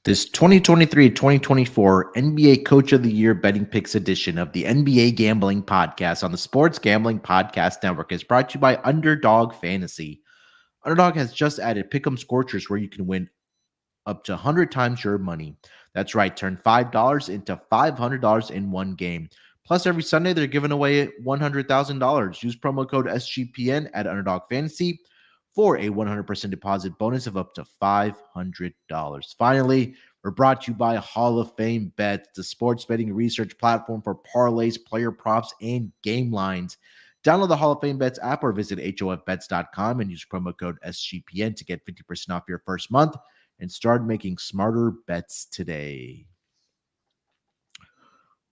This 2023-2024 NBA Coach of the Year Betting Picks edition of the NBA Gambling Podcast on the Sports Gambling Podcast Network is brought to you by Underdog Fantasy. Underdog has just added Pick'em Scorchers where you can win up to 100 times your money. That's right, turn $5 into $500 in one game. Plus, every Sunday, they're giving away $100,000. Use promo code SGPN at Underdog Fantasy for a 100% deposit bonus of up to $500. Finally, we're brought to you by Hall of Fame Bets, the sports betting research platform for parlays, player props, and game lines. Download the Hall of Fame Bets app or visit hofbets.com and use promo code SGPN to get 50% off your first month and start making smarter bets today.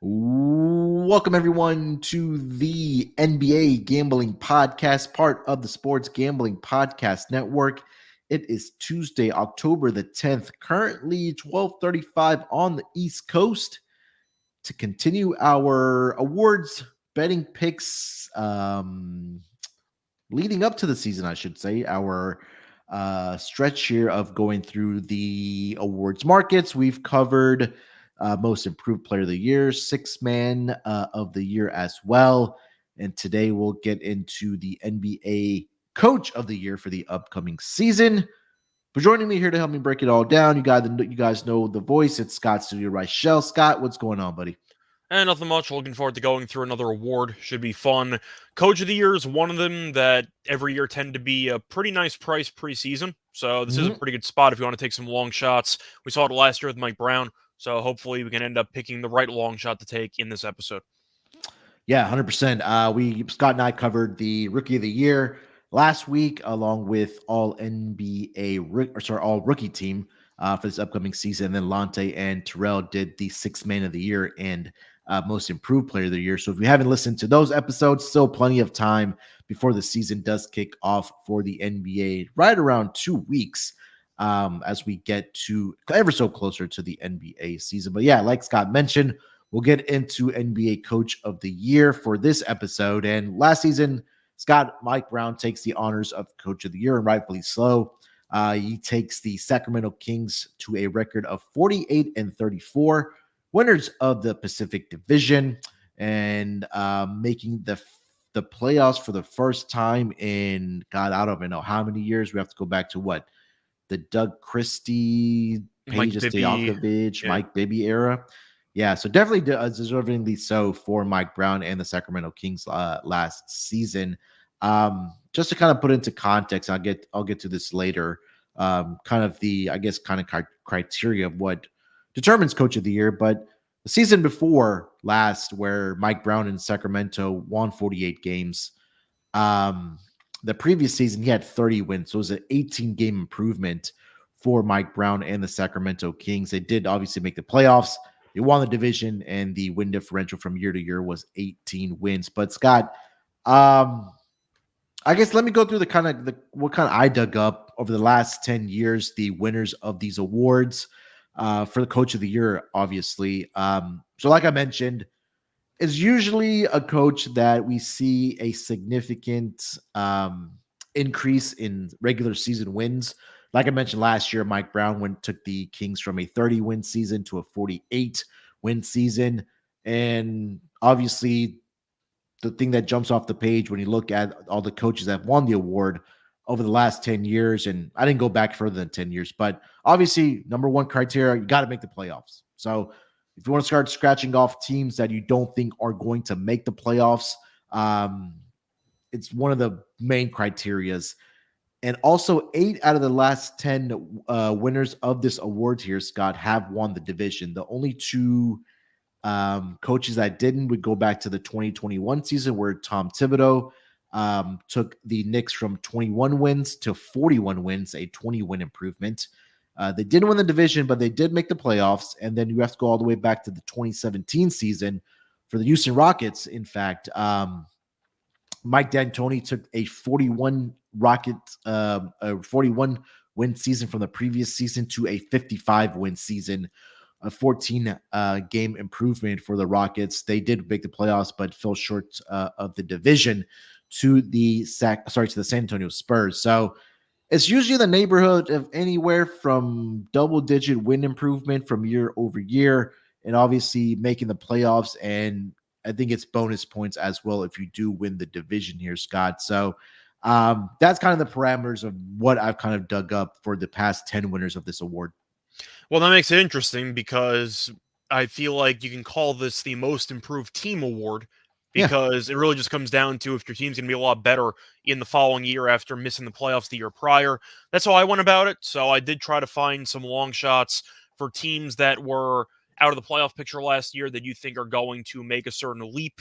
Welcome, everyone, to the NBA Gambling Podcast, part of the Sports Gambling Podcast Network. It is Tuesday, October the 10th, currently 12:35 on the East Coast. To continue our awards betting picks leading up to the season, I should say, our stretch here of going through the awards markets. We've covered most improved player of the year, sixth man of the year as well. And today we'll get into the NBA coach of the year for the upcoming season. But joining me here to help me break it all down, you guys know the voice. It's Scott Studio Reichel. Scott, what's going on, buddy? And nothing much. Looking forward to going through another award. Should be fun. Coach of the Year is one of them that every year tend to be a pretty nice price preseason. So this is a pretty good spot if you want to take some long shots. We saw it last year with Mike Brown. So hopefully we can end up picking the right long shot to take in this episode. Yeah, 100%. Scott and I covered the Rookie of the Year last week, along with all rookie team for this upcoming season. And then Lante and Terrell did the sixth man of the year and most improved player of the year. So if you haven't listened to those episodes, still plenty of time before the season does kick off for the NBA, right around 2 weeks as we get to ever so closer to the NBA season. But yeah, like Scott mentioned, we'll get into NBA Coach of the Year for this episode. And last season, Mike Brown takes the honors of Coach of the Year, and rightfully so. He takes the Sacramento Kings to a record of 48-34, winners of the Pacific Division, and making the playoffs for the first time in, God, I don't even know how many years. We have to go back to what? The Doug Christie, Peja Stojakovic, Mike Bibby era. Yeah, so definitely deservingly so for Mike Brown and the Sacramento Kings last season. Just to kind of put into context, I'll get to this later. Kind of criteria of what determines Coach of the Year. But the season before last, where Mike Brown in Sacramento won 48 games, the previous season he had 30 wins, so it was an 18-game improvement for Mike Brown and the Sacramento Kings. They did obviously make the playoffs. They won the division, and the win differential from year to year was 18 wins. But Scott, I guess let me go through what I dug up over the last 10 years, the winners of these awards for the Coach of the Year, obviously. So like I mentioned, it's usually a coach that we see a significant increase in regular season wins. Like I mentioned last year, Mike Brown took the Kings from a 30-win season to a 48-win season. And obviously, the thing that jumps off the page when you look at all the coaches that won the award over the last 10 years, and I didn't go back further than 10 years, but obviously, number one criteria, you got to make the playoffs. So if you want to start scratching off teams that you don't think are going to make the playoffs, it's one of the main criterias. And also, 8 out of the last 10 winners of this award here, Scott, have won the division. The only two coaches that didn't would go back to the 2021 season, where Tom Thibodeau took the Knicks from 21 wins to 41 wins, a 20-win improvement. They didn't win the division, but they did make the playoffs. And then you have to go all the way back to the 2017 season for the Houston Rockets. In fact, Mike D'Antoni took a 41 win season from the previous season to a 55-win season, a 14 game improvement for the Rockets. They did make the playoffs, but fell short of the division to the San Antonio Spurs. So It's usually in the neighborhood of anywhere from double-digit win improvement from year over year, and obviously making the playoffs. And I think it's bonus points as well if you do win the division here, Scott. So that's kind of the parameters of what I've kind of dug up for the past 10 winners of this award. Well, that makes it interesting because I feel like you can call this the most improved team award Yeah. because it really just comes down to if your team's going to be a lot better in the following year after missing the playoffs the year prior. That's how I went about it. So I did try to find some long shots for teams that were out of the playoff picture last year that you think are going to make a certain leap.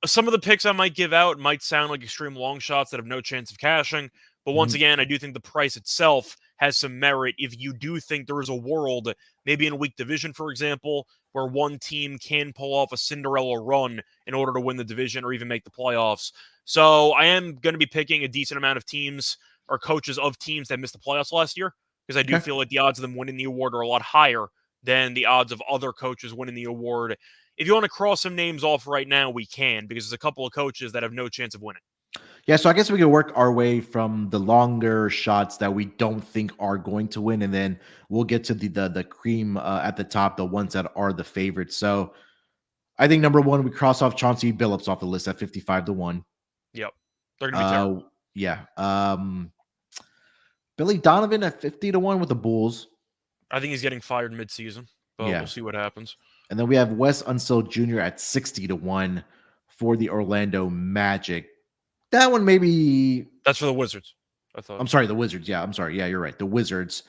Some of the picks I might give out might sound like extreme long shots that have no chance of cashing. But once Mhm. again, I do think the price itself has some merit if you do think there is a world, maybe in a weak division, for example, where one team can pull off a Cinderella run in order to win the division or even make the playoffs. So I am going to be picking a decent amount of teams or coaches of teams that missed the playoffs last year because I do Okay. feel like the odds of them winning the award are a lot higher than the odds of other coaches winning the award. If you want to cross some names off right now, we can, because there's a couple of coaches that have no chance of winning. Yeah, so I guess we can work our way from the longer shots that we don't think are going to win, and then we'll get to the cream at the top, the ones that are the favorites. So I think number one, we cross off Chauncey Billups off the list at 55-1. Yep. They're going to be terrible. Yeah. Billy Donovan at 50-1 with the Bulls. I think he's getting fired midseason, but we'll Yeah. see what happens. And then we have Wes Unseld Jr. at 60-1 for the Orlando Magic. That one maybe. That's for the Wizards, I thought. I'm sorry, the Wizards. Yeah, I'm sorry. Yeah, you're right. The Wizards.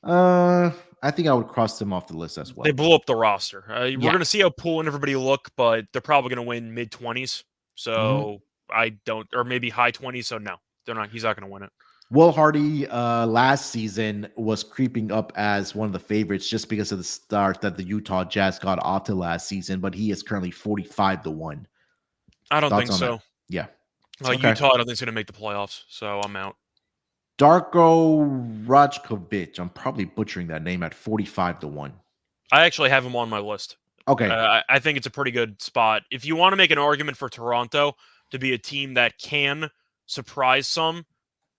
I think I would cross them off the list as well. They blew up the roster. We're Yeah. going to see how Poole and everybody look, but they're probably going to win mid-20s. So I don't, or maybe high 20s. So no, they're not. He's not going to win it. Will Hardy last season was creeping up as one of the favorites just because of the start that the Utah Jazz got off to last season, but he is currently 45-1. I don't Thoughts think on so. that? Yeah. Okay. Utah, I don't think is going to make the playoffs, so I'm out. Darko Rajkovic. I'm probably butchering that name at 45-1. I actually have him on my list. Okay. I think it's a pretty good spot. If you want to make an argument for Toronto to be a team that can surprise some,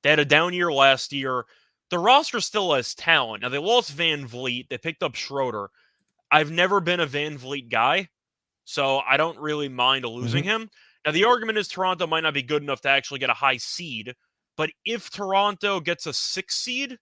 they had a down year last year. The roster still has talent. Now, they lost Van Vliet. They picked up Schroeder. I've never been a Van Vliet guy, so I don't really mind losing him. Now, the argument is Toronto might not be good enough to actually get a high seed, but if Toronto gets a 6 seed,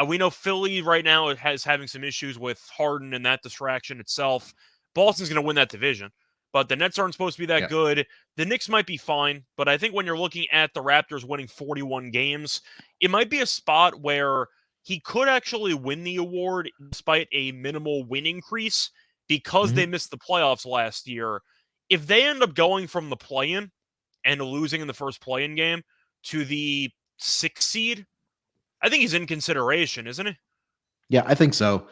we know Philly right now has having some issues with Harden and that distraction itself. Boston's going to win that division, but the Nets aren't supposed to be that good. The Knicks might be fine, but I think when you're looking at the Raptors winning 41 games, it might be a spot where he could actually win the award despite a minimal win increase because they missed the playoffs last year. If they end up going from the play-in and losing in the first play-in game to the 6 seed, I think he's in consideration, isn't he? Yeah, I think so.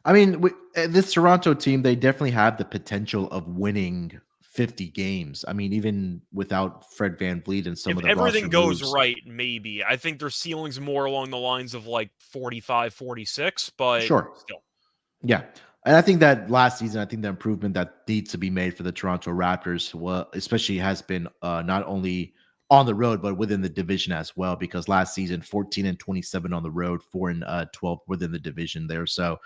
I mean, this Toronto team, they definitely have the potential of winning 50 games. I mean, even without Fred VanVleet and some of the roster everything goes moves. right, maybe. I think their ceiling's more along the lines of like 45, 46, but Sure. still. Yeah. And I think that last season, I think the improvement that needs to be made for the Toronto Raptors, well, especially has been not only on the road, but within the division as well, because last season, 14-27 on the road, 4-12 within the division there. So,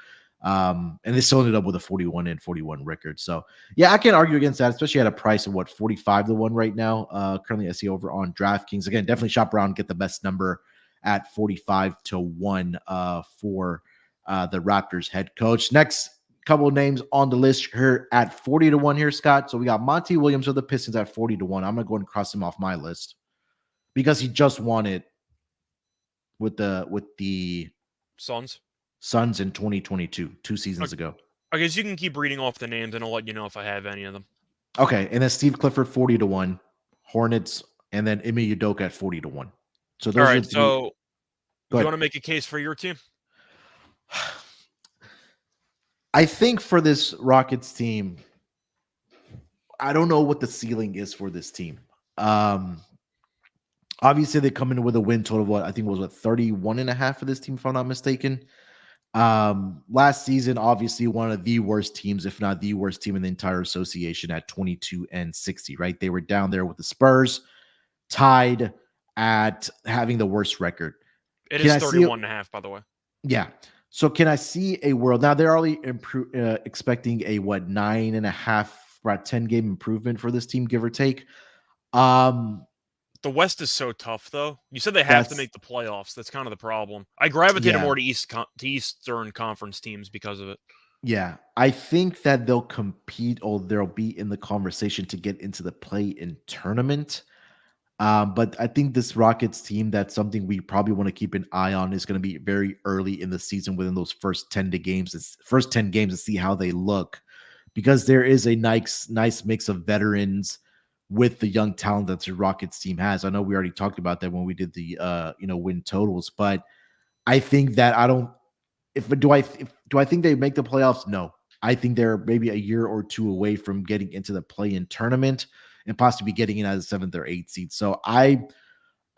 and they still ended up with a 41-41 record. So, yeah, I can't argue against that, especially at a price of 45-1 right now. Currently, I see over on DraftKings. Again, definitely shop around, get the best number at 45-1 for the Raptors head coach. Next couple of names on the list here at 40-1 here, Scott. So we got Monty Williams of the Pistons at 40-1. I'm going to go ahead and cross him off my list because he just won it with the Suns in 2022, 2 seasons ago. I guess you can keep reading off the names and I'll let you know if I have any of them. Okay. And then Steve Clifford, 40-1, Hornets, and then Ime Udoka at 40-1. So those all right. are So you want to make a case for your team? I think for this Rockets team, I don't know what the ceiling is for this team. Obviously, they come in with a win total of what I think was 31.5 for this team, if I'm not mistaken. Last season, obviously, one of the worst teams, if not the worst team in the entire association at 22-60, right? They were down there with the Spurs, tied at having the worst record. It Can is I see it? 31.5, by the way. Yeah. So can I see a world now? They're already expecting a what 9.5, about 10 game improvement for this team, give or take. Um, The West is so tough, though. You said they have to that's make the playoffs. That's kind of the problem. I gravitated yeah, more to Eastern Conference teams because of it. yeah. I think that they'll compete or they'll be in the conversation to get into the play-in tournament. But I think this Rockets team, that's something we probably want to keep an eye on, is going to be very early in the season within those first 10 games to see how they look, because there is a nice mix of veterans with the young talent that the Rockets team has. I know we already talked about that when we did the win totals, but I think that I don't if do I think they make the playoffs? No. I think they're maybe a year or two away from getting into the play-in tournament and possibly getting in as a 7th or 8th seed. So I'm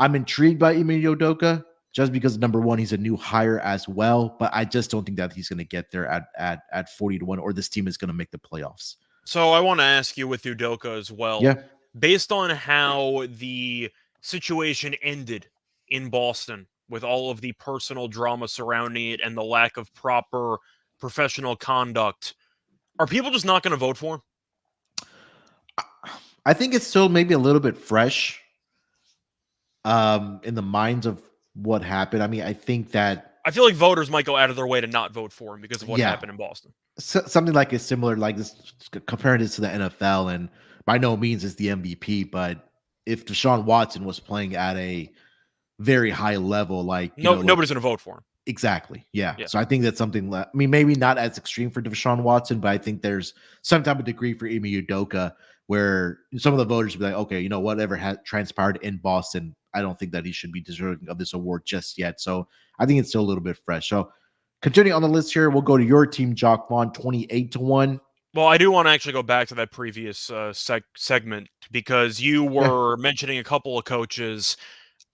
intrigued by Ime Udoka just because number one, he's a new hire as well, but I just don't think that he's going to get there at 40-1, or this team is going to make the playoffs. So I want to ask you with Udoka as well, Yeah. based on how the situation ended in Boston with all of the personal drama surrounding it and the lack of proper professional conduct, are people just not going to vote for him? I think it's still maybe a little bit fresh in the minds of what happened. I mean, I think that I feel like voters might go out of their way to not vote for him because of what yeah, happened in Boston. something like a similar like this, comparing this to the NFL, and by no means is the MVP, but if Deshaun Watson was playing at a very high level, like No, like nobody's going to vote for him. exactly, yeah. Yeah. So I think that's something that, I mean, maybe not as extreme for Deshaun Watson, but I think there's some type of degree for Ime Udoka where some of the voters will be like, okay, whatever has transpired in Boston, I don't think that he should be deserving of this award just yet. So I think it's still a little bit fresh. So continuing on the list here, we'll go to your team, Jock Vaughn, 28-1. Well, I do want to actually go back to that previous segment because you Yeah. were mentioning a couple of coaches.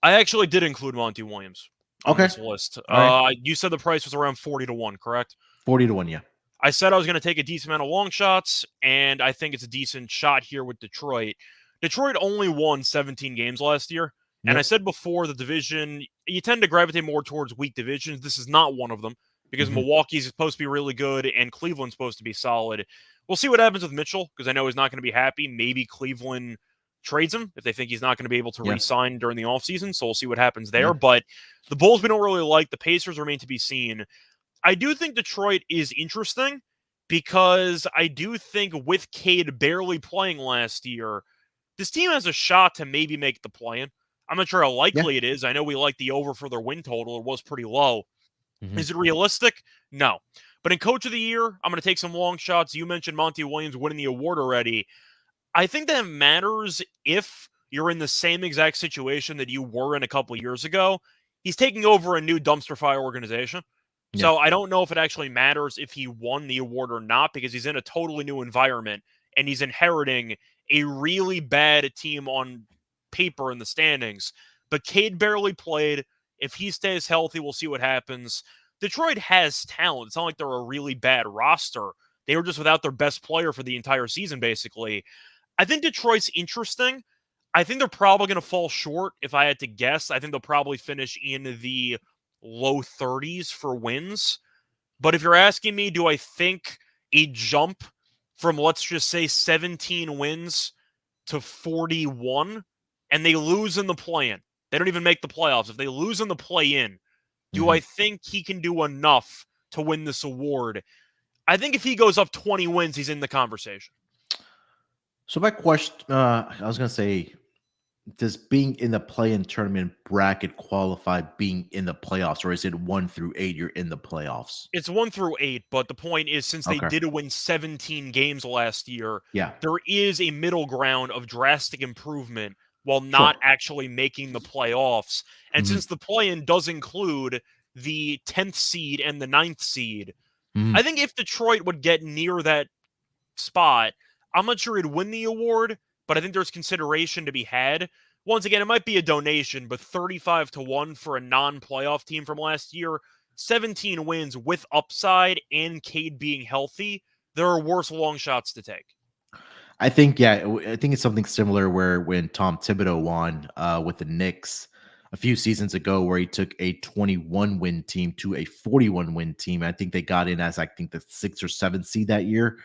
I actually did include Monty Williams on Okay. this list. All right. You said the price was around 40-1, correct? 40-1. Yeah. I said I was going to take a decent amount of long shots, and I think it's a decent shot here with Detroit. Detroit only won 17 games last year. And I Yep. said before, the division, you tend to gravitate more towards weak divisions. This is not one of them because Mhm. Milwaukee's supposed to be really good and Cleveland's supposed to be solid. We'll see what happens with Mitchell because I know he's not going to be happy. Maybe Cleveland trades him if they think he's not going to be able to Yeah. re-sign during the offseason. So we'll see what happens there. Yeah. But the Bulls we don't really like. The Pacers remain to be seen. I do think Detroit is interesting because I do think with Cade barely playing last year, this team has a shot to maybe make the play-in. I'm not sure how Yeah. likely it is. I know we like the over for their win total. It was pretty low. Mhm. Is it realistic? No. But in Coach of the Year, I'm going to take some long shots. You mentioned Monty Williams winning the award already. I think that matters if you're in the same exact situation that you were in a couple years ago. He's taking over a new dumpster fire organization. Yeah. So I don't know if it actually matters if he won the award or not because he's in a totally new environment and he's inheriting a really bad team on paper in the standings. But Cade barely played. If he stays healthy, we'll see what happens. Detroit has talent. It's not like they're a really bad roster. They were just without their best player for the entire season, basically. I think Detroit's interesting. I think they're probably going to fall short if I had to guess. I think they'll probably finish in the low 30s for wins. But if you're asking me, do I think a jump from, let's just say, 17 wins to 41 and they lose in the play-in? They don't even make the playoffs. If they lose in the play-in, do I Mhm. think he can do enough to win this award? I think if he goes up 20 wins, he's in the conversation. So my question, I was gonna say, does being in the play-in tournament bracket qualify being in the playoffs, or is it 1 through 8? You're in the playoffs. It's 1 through 8, but the point is, since they Okay. did win 17 games last year, Yeah. there is a middle ground of drastic improvement while Sure. not actually making the playoffs. And Mhm. since the play-in does include the 10th seed and the 9th seed, Mhm. I think if Detroit would get near that spot, I'm not sure he'd win the award, but I think there's consideration to be had. Once again, it might be a donation, but 35-1 for a non-playoff team from last year, 17 wins with upside and Cade being healthy. There are worse long shots to take. I think, yeah, I think it's something similar where when Tom Thibodeau won with the Knicks, a few seasons ago where he took a 21 win team to a 41 win team. I think they got in as, I think, the 6th or 7th seed that year.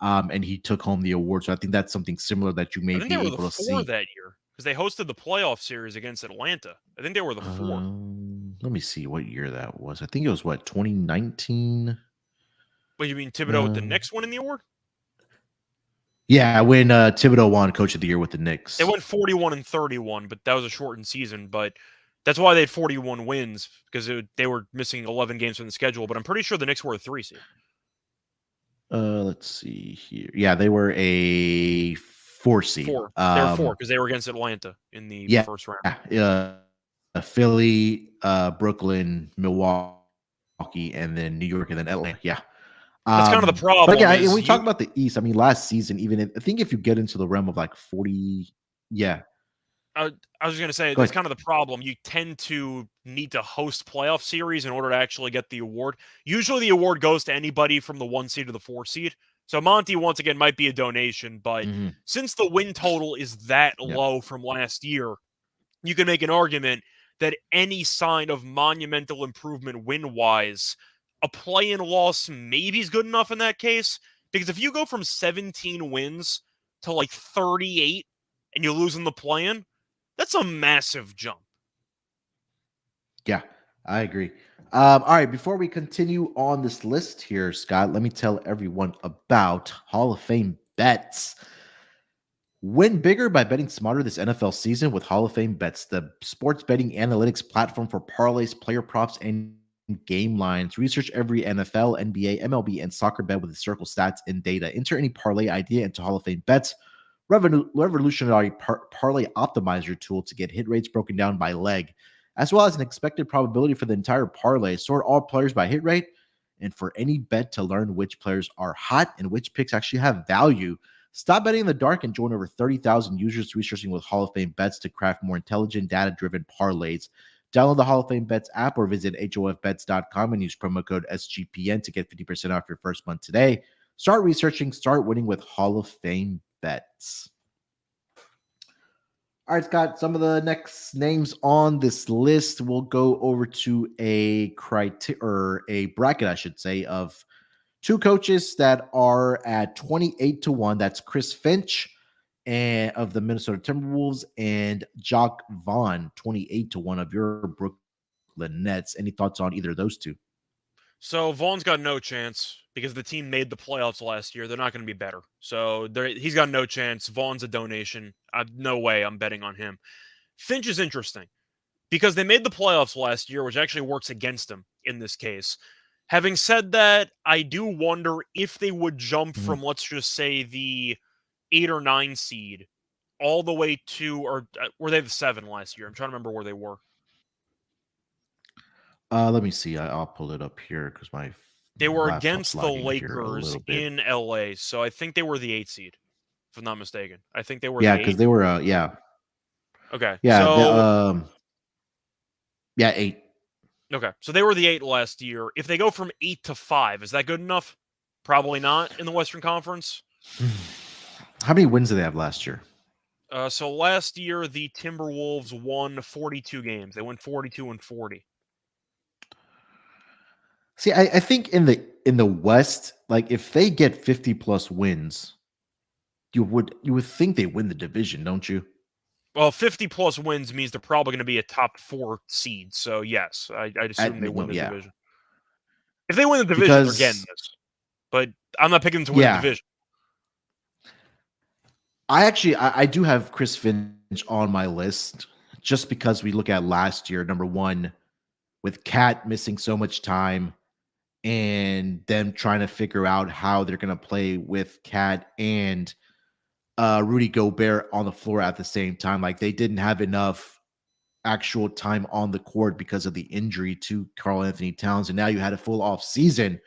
And he took home the award. So I think that's something similar that you I may think they be were the able to 4 see. that year because they hosted the playoff series against Atlanta. I think they were the 4. Let me see what year that was. I think it was 2019. What, you mean Thibodeau with the Um, Knicks winning the award? yeah, when Thibodeau won Coach of the Year with the They Knicks. went 41-31, but that was a shortened season. But that's why they had 41 wins because they were missing 11 games from the schedule. But I'm pretty sure the Knicks were a 3 seed. Let's see here. Yeah, they were a 4 seed. 4. They were 4 because they were against Atlanta in the Yeah, first round. Philly, Brooklyn, Milwaukee, and then New York, and then Atlanta. Yeah. That's kind of the But problem. yeah, Is when we talk about the East, I mean, last season, even I think if you get into the realm of like 40, yeah. I was going to say, Go that's ahead. kind of the problem. You tend to need to host playoff series in order to actually get the award. Usually the award goes to anybody from the 1 seed to the 4 seed. So Monty, once again, might be a donation. But Mhm. since the win total is that Yep. low from last year, you can make an argument that any sign of monumental improvement win-wise, a play-in loss maybe is good enough in that case. Because if you go from 17 wins to like 38 and you lose in the play-in, that's a massive jump. Yeah, I agree. All right, before we continue on this list here, Scott, let me tell everyone about Hall of Fame bets. Win bigger by betting smarter this NFL season with Hall of Fame Bets, the sports betting analytics platform for parlays, player props, and game lines. Research every NFL, NBA, MLB, and soccer bet with historical stats and data. Enter any parlay idea into Hall of Fame Bets, revolutionary parlay optimizer tool to get hit rates broken down by leg, as well as an expected probability for the entire parlay. Sort all players by hit rate, and for any bet to learn which players are hot and which picks actually have value. Stop betting in the dark and join over 30,000 users researching with Hall of Fame Bets to craft more intelligent, data-driven parlays. Download the Hall of Fame Bets app or visit hofbets.com and use promo code SGPN to get 50% off your first month today. Start researching, start winning with Hall of Fame Bets. All right, Scott, some of the next names on this list, we'll go over to a bracket, I should say, of 2 coaches that are at 28-1. That's Chris Finch and of the Minnesota Timberwolves and Jock Vaughn, 28-1 of your Brooklyn Nets. Any thoughts on either of those 2? So Vaughn's got no chance because the team made the playoffs last year. They're not going to be better. So he's got no chance. Vaughn's a donation. No way I'm betting on him. Finch is interesting because they made the playoffs last year, which actually works against them in this case. Having said that, I do wonder if they would jump from, let's just say, the 8 or 9 seed all the way to, or were they the 7 last year? I'm trying to remember where they were. Let me see. I'll pull it up here because They were laptop's against the lagging here a Lakers little bit. in LA, so I think they were the 8 seed, if I'm not mistaken. I think they were Yeah, the because 8. they were, yeah. Okay, Yeah, so... yeah, 8. Okay, so they were the 8 last year. If they go from 8 to 5, is that good enough? Probably not in the Western Conference. How many wins did they have last year? So last year, the Timberwolves won 42 games. They went 42-40. See, I think in the West, like if they get 50 plus wins, you would think they win the division, don't you? Well, 50 plus wins means they're probably going to be a top 4 seed. So yes, I'd assume they win the Yeah, division. If they win the division, they're getting because this. But I'm not picking them to win the yeah, division. I do have Chris Finch on my list just because we look at last year, number one, with Cat missing so much time and them trying to figure out how they're going to play with Cat and Rudy Gobert on the floor at the same time. Like they didn't have enough actual time on the court because of the injury to Karl Anthony Towns. And now you had a full off season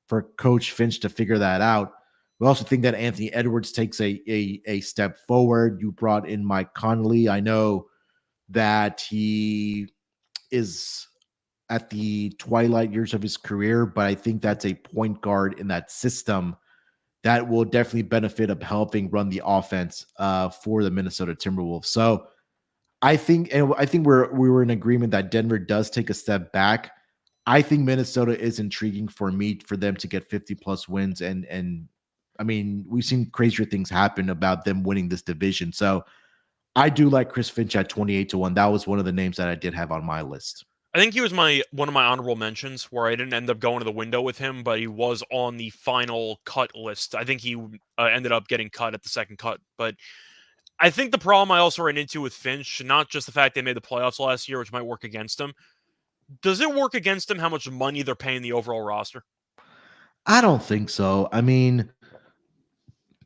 for Coach Finch to figure that out. We also think that Anthony Edwards takes a step forward. You brought in Mike Conley. I know that he is at the twilight years of his career, but I think that's a point guard in that system that will definitely benefit of helping run the offense for the Minnesota Timberwolves. So I think we were in agreement that Denver does take a step back. I think Minnesota is intriguing for me for them to get 50 plus wins and I mean, we've seen crazier things happen about them winning this division. So I do like Chris Finch at 28-1. That was one of the names that I did have on my list. I think he was one of my honorable mentions where I didn't end up going to the window with him, but he was on the final cut list. I think he ended up getting cut at the second cut. But I think the problem I also ran into with Finch, not just the fact they made the playoffs last year, which might work against him. Does it work against him how much money they're paying the overall roster? I don't think so. I mean,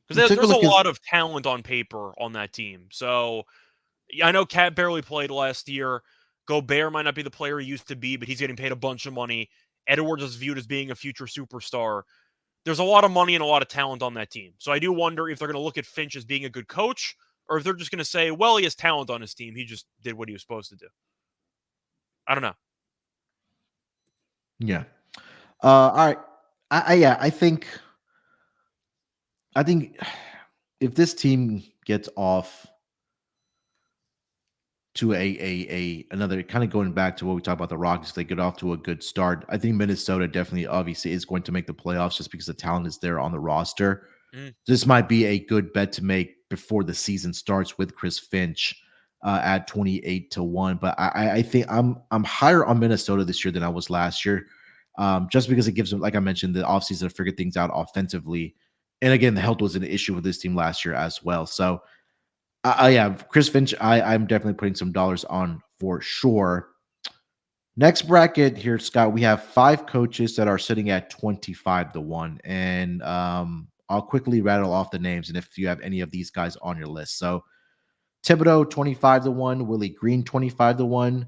Because take a there's a look at lot of talent on paper on that team. So I know Cat barely played last year. Gobert might not be the player he used to be, but he's getting paid a bunch of money. Edwards is viewed as being a future superstar. There's a lot of money and a lot of talent on that team. So I do wonder if they're going to look at Finch as being a good coach, or if they're just going to say, well, he has talent on his team. He just did what he was supposed to do. I don't know. yeah. All right. Yeah, I think if this team gets off to a another kind of going back to what we talked about the Rockets, they get off to a good start. I think Minnesota definitely obviously is going to make the playoffs just because the talent is there on the roster. Mm. This might be a good bet to make before the season starts with Chris Finch at 28-1. But I think I'm higher on Minnesota this year than I was last year. Just because it gives them, like I mentioned, the offseason to figure things out offensively. And again, the health was an issue with this team last year as well. So yeah, Chris Finch, I'm definitely putting some dollars on for sure. Next bracket here, Scott, we have 5 coaches that are sitting at 25-1. And I'll quickly rattle off the names and if you have any of these guys on your list. So Thibodeau, 25-1, Willie Green, 25-1,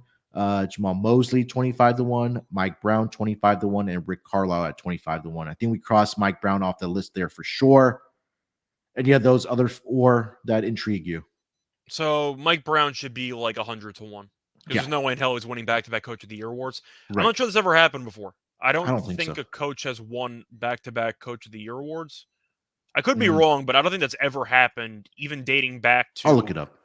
Jamal Mosley, 25-1, Mike Brown, 25-1, and Rick Carlisle at 25-1. I think we crossed Mike Brown off the list there for sure. And you have those other 4 that intrigue you. So Mike Brown should be like 100-1. Because there's no way in hell he's winning back-to-back Coach of the Year awards. Right. I'm not sure this ever happened before. I I don't don't think think so. a coach has won back-to-back Coach of the Year awards. I could be wrong, but I don't think that's ever happened, even dating back to... I'll look it up.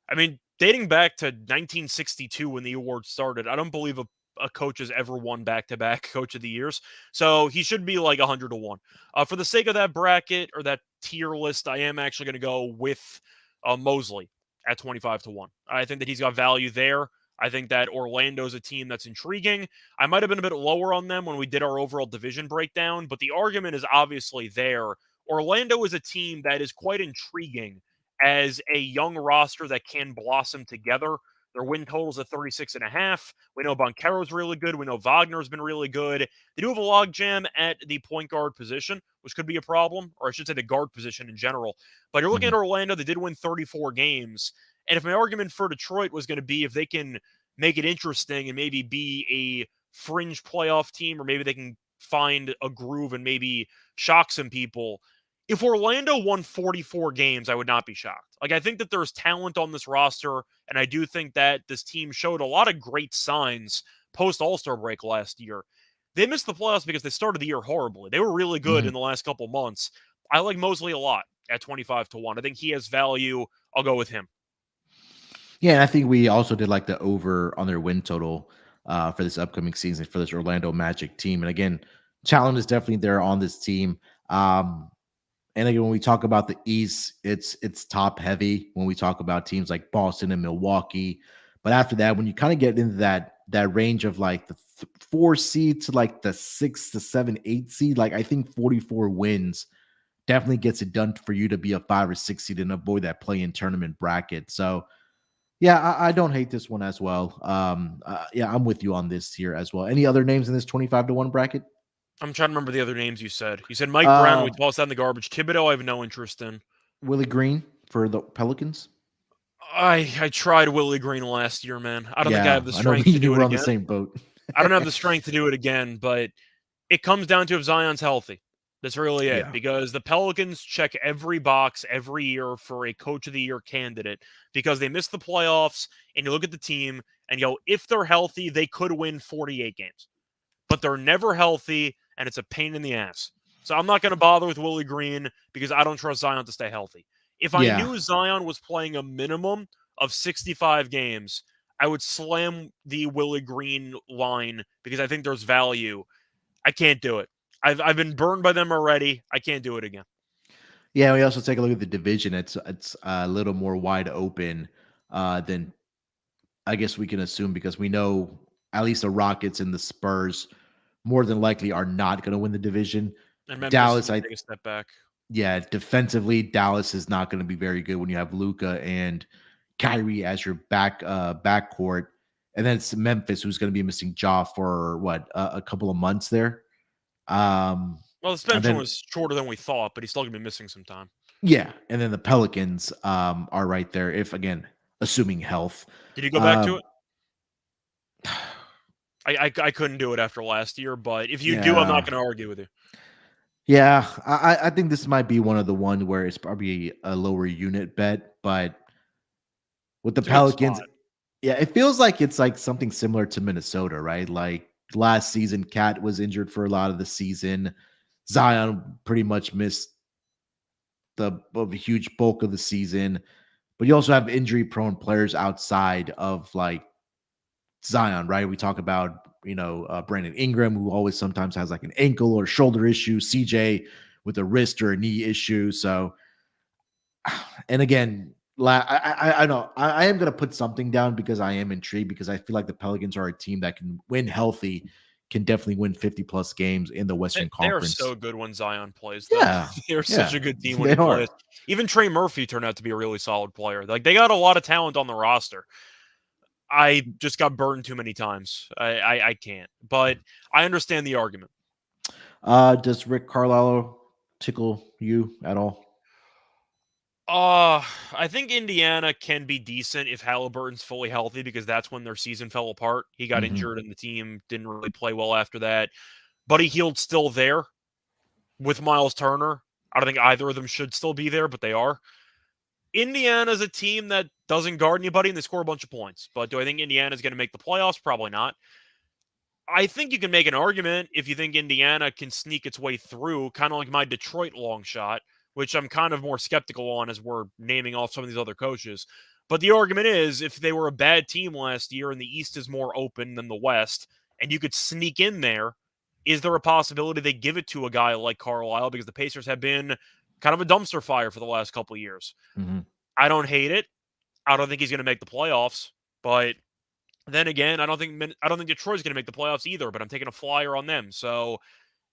I mean, dating back to 1962 when the award started, I don't believe a coach has ever won back-to-back Coach of the Years. So he should be like 100-1. For the sake of that bracket or that tier list, I am actually going to go with Mosley at 25-1. I think that he's got value there. I think that Orlando's a team that's intriguing. I might have been a bit lower on them when we did our overall division breakdown, but the argument is obviously there. Orlando is a team that is quite intriguing as a young roster that can blossom together. Their win totals at 36.5. We know Banchero's really good. We know Wagner's been really good. They do have a logjam at the point guard position, which could be a problem, or I should say the guard position in general. But you're looking at Orlando, they did win 34 games. And if my argument for Detroit was going to be if they can make it interesting and maybe be a fringe playoff team, or maybe they can find a groove and maybe shock some people, if Orlando won 44 games, I would not be shocked. Like, I think that there's talent on this roster, and I do think that this team showed a lot of great signs post All-Star break last year. They missed the playoffs because they started the year horribly. They were really good in the last couple months. I like Mosley a lot at 25-1. I think he has value. I'll go with him. Yeah, and I think we also did like the over on their win total for this upcoming season for this Orlando Magic team. And again, talent is definitely there on this team. And again, when we talk about the East, it's top heavy when we talk about teams like Boston and Milwaukee. But after that, when you kind of get into that range of like the 4 seed to like the 6 to 7, 8 seed, like I think 44 wins definitely gets it done for you to be a 5 or 6 seed and avoid that play-in tournament bracket. So yeah, I don't hate this one as well. Yeah, I'm with you on this here as well. Any other names in this 25-1 bracket? I'm trying to remember the other names you said. You said Mike Brown. We tossed that in the garbage. Thibodeau, I have no interest in. Willie Green for the Pelicans. I tried Willie Green last year, man. I don't think I have the strength to do it we're on again. the same boat. I don't have the strength to do it again, but it comes down to if Zion's healthy. That's really it. Yeah. Because the Pelicans check every box every year for a Coach of the Year candidate because they miss the playoffs, and you look at the team and you go, if they're healthy, they could win 48 games. But they're never healthy, and it's a pain in the ass. So I'm not going to bother with Willie Green because I don't trust Zion to stay healthy. If I knew Zion was playing a minimum of 65 games, I would slam the Willie Green line because I think there's value. I can't do it. I've been burned by them already. I can't do it again. Yeah, we also take a look at the division. It's a little more wide open than I guess we can assume, because we know at least the Rockets and the Spurs more than likely are not going to win the division. And Memphis is Dallas, going to take a step back. yeah, defensively, Dallas is not going to be very good when you have Luka and Kyrie as your backcourt, and then it's Memphis, who's going to be missing Ja for what, a couple of months there. Well, the And suspension then was shorter than we thought, but he's still going to be missing some time. yeah, and then the Pelicans are right there, if again assuming health. Did you go back to it? I couldn't do it after last year, but if you do, I'm not Yeah. going to argue with you. Yeah, I think this might be one of the one where it's probably a lower unit bet, but with the It's a good Pelicans, spot. yeah, it feels like it's like something similar to Minnesota, right? Like last season, Cat was injured for a lot of the season. Zion pretty much missed a huge bulk of the season, but you also have injury prone players outside of like Zion, right? We talk about, Brandon Ingram, who always sometimes has like an ankle or shoulder issue, CJ with a wrist or a knee issue. So, and again, I know I am going to put something down because I am intrigued, because I feel like the Pelicans are a team that can, when healthy, can definitely win 50 plus games in the Western They are Conference. so good when Zion plays, though. Yeah. They're such Yeah. a good team when They he plays. are. Even Trey Murphy turned out to be a really solid player. Like, they got a lot of talent on the roster. I just got burned too many times. I can't. But I understand the argument. Does Rick Carlisle tickle you at all? I think Indiana can be decent if Halliburton's fully healthy, because that's when their season fell apart. He got Mm-hmm. injured and the team didn't really play well after that. Buddy Hield's still there with Miles Turner. I don't think either of them should still be there, but they are. Indiana's a team that doesn't guard anybody and they score a bunch of points. But do I think Indiana's going to make the playoffs? Probably not. I think you can make an argument if you think Indiana can sneak its way through, kind of like my Detroit long shot, which I'm kind of more skeptical on as we're naming off some of these other coaches. But the argument is, if they were a bad team last year and the East is more open than the West, and you could sneak in there, is there a possibility they give it to a guy like Carlisle? Because the Pacers have been kind of a dumpster fire for the last couple of years. Mm-hmm. I don't hate it. I don't think he's going to make the playoffs, but then again, I don't think Detroit's going to make the playoffs either. But I'm taking a flyer on them. So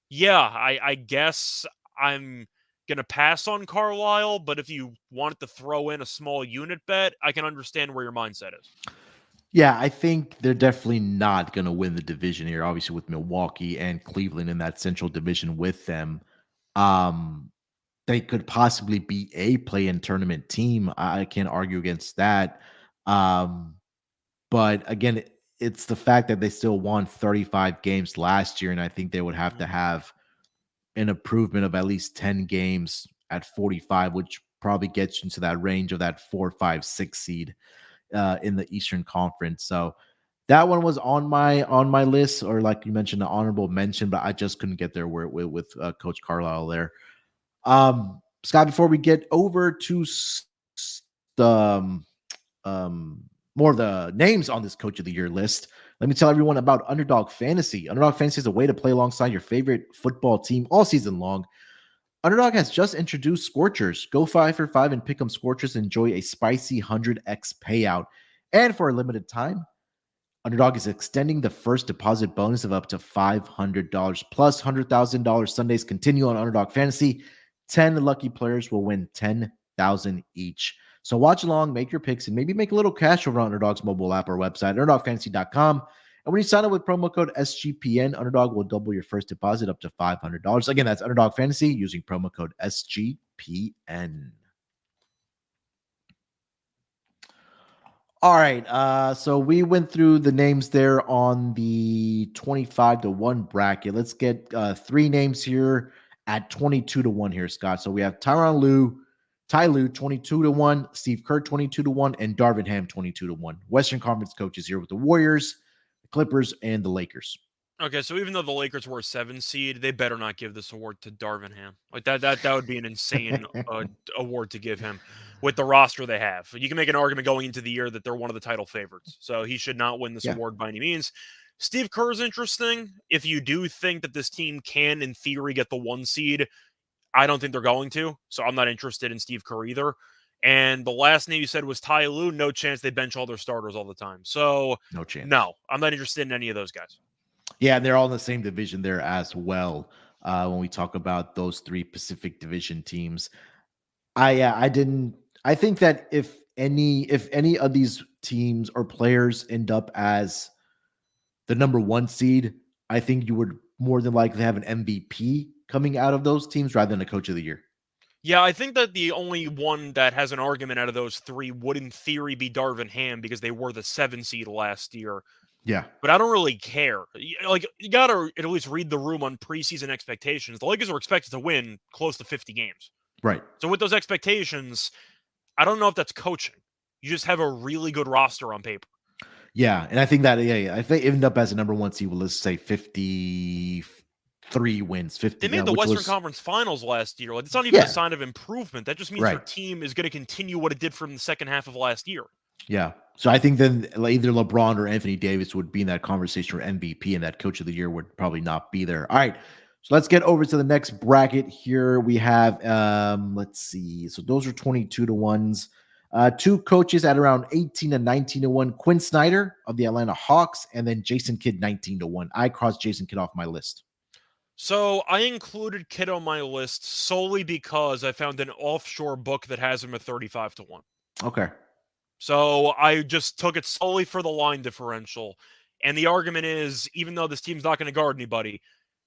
yeah, I guess I'm going to pass on Carlisle. But if you wanted to throw in a small unit bet, I can understand where your mindset is. Yeah, I think they're definitely not going to win the division here, obviously, with Milwaukee and Cleveland in that central division with them. Um, they could possibly be a play-in tournament team. I can't argue against that. But again, it's the fact that they still won 35 games last year, and I think they would have to have an improvement of at least 10 games at 45, which probably gets you into that range of that 4, 5, 6 seed in the Eastern Conference. So that one was on my list, or like you mentioned, an honorable mention, but I just couldn't get there with Coach Carlisle there. Scott, before we get over to the more of the names on this Coach of the Year list, let me tell everyone about Underdog Fantasy. Underdog Fantasy is a way to play alongside your favorite football team all season long. Underdog has just introduced Scorchers. Go 5 for 5 and pick 'em Scorchers and enjoy a spicy 100x payout. And for a limited time, Underdog is extending the first deposit bonus of up to $500 plus $100,000. Sundays continue on Underdog Fantasy. 10 lucky players will win $10,000 each. So watch along, make your picks, and maybe make a little cash over on Underdog's mobile app or website, underdogfantasy.com. And when you sign up with promo code SGPN, Underdog will double your first deposit up to $500. Again, that's Underdog Fantasy using promo code SGPN. All right. So we went through the names there on the 25-1 bracket. Let's get 3 names here at 22-1 here, Scott. So we have Ty Lue 22-1, Steve Kerr 22-1, and Darvin Ham 22-1. Western Conference coaches here with the Warriors, the Clippers, and the Lakers. Okay, so even though the Lakers were a 7 seed, they better not give this award to Darvin Ham. Like that would be an insane award to give him with the roster they have. You can make an argument going into the year that they're one of the title favorites. So he should not win this Yeah, award by any means. Steve Kerr's interesting. If you do think that this team can, in theory, get the 1 seed, I don't think they're going to. So I'm not interested in Steve Kerr either. And the last name you said was Ty Lue. No chance they bench all their starters all the time. So no chance. no, I'm not interested in any of those guys. Yeah, and they're all in the same division there as well. When we talk about those 3 Pacific Division teams, I didn't. I think that if any of these teams or players end up as the number 1 seed, I think you would more than likely have an MVP coming out of those teams rather than a Coach of the Year. Yeah, I think that the only one that has an argument out of those 3 would, in theory, be Darvin Ham because they were the 7 seed last year. Yeah, But I don't really care. Like, you got to at least read the room on preseason expectations. The Lakers are expected to win close to 50 games. right. So with those expectations, I don't know if that's coaching. You just have a really good roster on paper. Yeah, and I think that if they end up as a number 1 seed, well, let's say 53 wins, 50. They made the which Western was, Conference Finals last year. Like, it's not even a sign of improvement. That just means your right. team is going to continue what it did from the second half of last year. Yeah. So I think then either LeBron or Anthony Davis would be in that conversation for MVP, and that Coach of the Year would probably not be there. All right. So let's get over to the next bracket here. We have, let's see. So those are 22 to 1s. 2 coaches at around 18 and 19 to 1. Quinn Snyder of the Atlanta Hawks, and then Jason Kidd 19 to 1. I crossed Jason Kidd off my list. So I included Kidd on my list solely because I found an offshore book that has him at 35 to 1. Okay. So I just took it solely for the line differential. And the argument is, even though this team's not going to guard anybody,